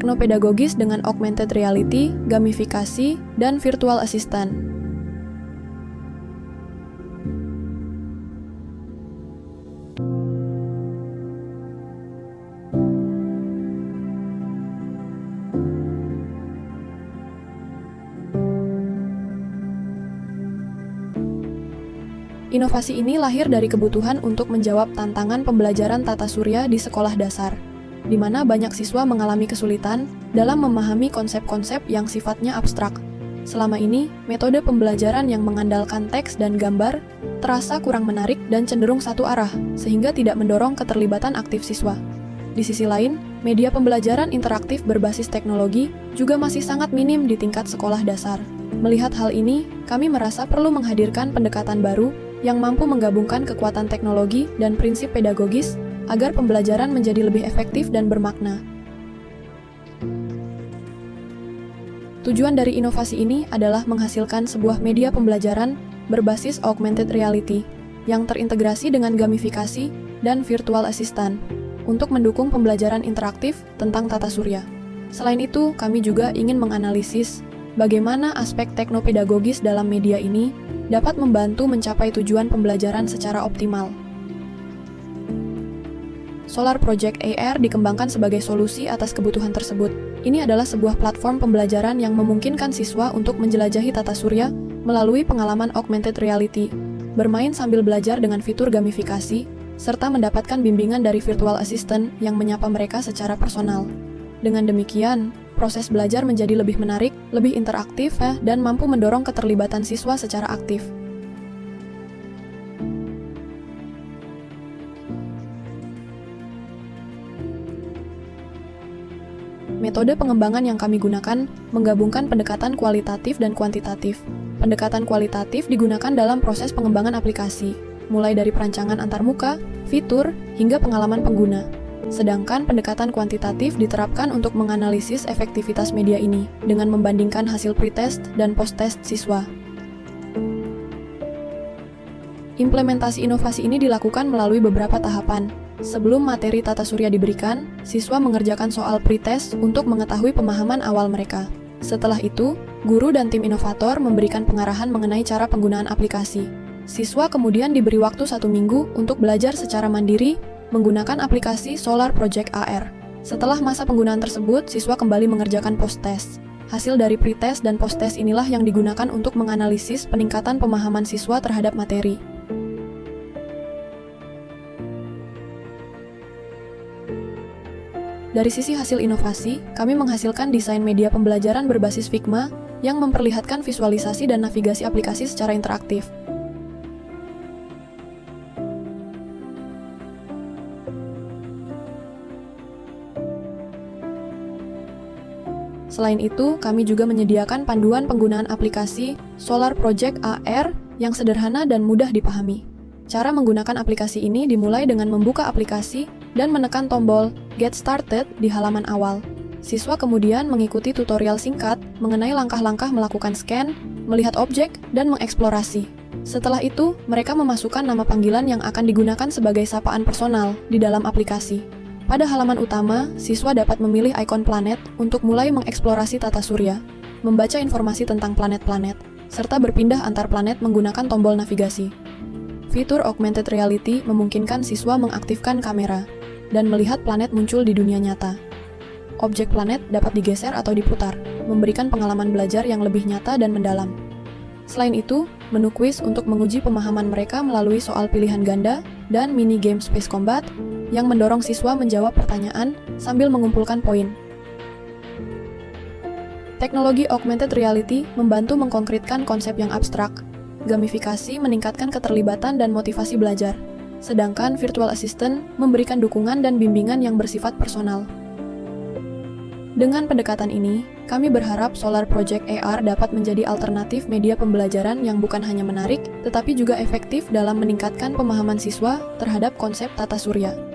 teknopedagogis dengan augmented reality, gamifikasi, dan virtual assistant. Inovasi ini lahir dari kebutuhan untuk menjawab tantangan pembelajaran tata surya di sekolah dasar, di mana banyak siswa mengalami kesulitan dalam memahami konsep-konsep yang sifatnya abstrak. Selama ini, metode pembelajaran yang mengandalkan teks dan gambar terasa kurang menarik dan cenderung satu arah, sehingga tidak mendorong keterlibatan aktif siswa. Di sisi lain, media pembelajaran interaktif berbasis teknologi juga masih sangat minim di tingkat sekolah dasar. Melihat hal ini, kami merasa perlu menghadirkan pendekatan baru yang mampu menggabungkan kekuatan teknologi dan prinsip pedagogis agar pembelajaran menjadi lebih efektif dan bermakna. Tujuan dari inovasi ini adalah menghasilkan sebuah media pembelajaran berbasis augmented reality yang terintegrasi dengan gamifikasi dan virtual assistant untuk mendukung pembelajaran interaktif tentang tata surya. Selain itu, kami juga ingin menganalisis bagaimana aspek teknopedagogis dalam media ini dapat membantu mencapai tujuan pembelajaran secara optimal. Solar Project AR dikembangkan sebagai solusi atas kebutuhan tersebut. Ini adalah sebuah platform pembelajaran yang memungkinkan siswa untuk menjelajahi tata surya melalui pengalaman augmented reality, bermain sambil belajar dengan fitur gamifikasi, serta mendapatkan bimbingan dari virtual assistant yang menyapa mereka secara personal. Dengan demikian, proses belajar menjadi lebih menarik, lebih interaktif, dan mampu mendorong keterlibatan siswa secara aktif. Metode pengembangan yang kami gunakan menggabungkan pendekatan kualitatif dan kuantitatif. Pendekatan kualitatif digunakan dalam proses pengembangan aplikasi, mulai dari perancangan antarmuka, fitur, hingga pengalaman pengguna. Sedangkan pendekatan kuantitatif diterapkan untuk menganalisis efektivitas media ini dengan membandingkan hasil pretest dan post-test siswa. Implementasi inovasi ini dilakukan melalui beberapa tahapan. Sebelum materi tata surya diberikan, siswa mengerjakan soal pretest untuk mengetahui pemahaman awal mereka. Setelah itu, guru dan tim inovator memberikan pengarahan mengenai cara penggunaan aplikasi. Siswa kemudian diberi waktu 1 minggu untuk belajar secara mandiri menggunakan aplikasi Solar Project AR. Setelah masa penggunaan tersebut, siswa kembali mengerjakan post-test. Hasil dari pretest dan post-test inilah yang digunakan untuk menganalisis peningkatan pemahaman siswa terhadap materi. Dari sisi hasil inovasi, kami menghasilkan desain media pembelajaran berbasis Figma yang memperlihatkan visualisasi dan navigasi aplikasi secara interaktif. Selain itu, kami juga menyediakan panduan penggunaan aplikasi Solar Project AR yang sederhana dan mudah dipahami. Cara menggunakan aplikasi ini dimulai dengan membuka aplikasi dan menekan tombol Get Started di halaman awal. Siswa kemudian mengikuti tutorial singkat mengenai langkah-langkah melakukan scan, melihat objek, dan mengeksplorasi. Setelah itu, mereka memasukkan nama panggilan yang akan digunakan sebagai sapaan personal di dalam aplikasi. Pada halaman utama, siswa dapat memilih ikon planet untuk mulai mengeksplorasi tata surya, membaca informasi tentang planet-planet, serta berpindah antar planet menggunakan tombol navigasi. Fitur augmented reality memungkinkan siswa mengaktifkan kamera dan melihat planet muncul di dunia nyata. Objek planet dapat digeser atau diputar, memberikan pengalaman belajar yang lebih nyata dan mendalam. Selain itu, menu kuis untuk menguji pemahaman mereka melalui soal pilihan ganda dan mini game Space Combat yang mendorong siswa menjawab pertanyaan sambil mengumpulkan poin. Teknologi augmented reality membantu mengkonkretkan konsep yang abstrak. Gamifikasi meningkatkan keterlibatan dan motivasi belajar, sedangkan virtual assistant memberikan dukungan dan bimbingan yang bersifat personal. Dengan pendekatan ini, kami berharap Solar Project AR dapat menjadi alternatif media pembelajaran yang bukan hanya menarik, tetapi juga efektif dalam meningkatkan pemahaman siswa terhadap konsep tata surya.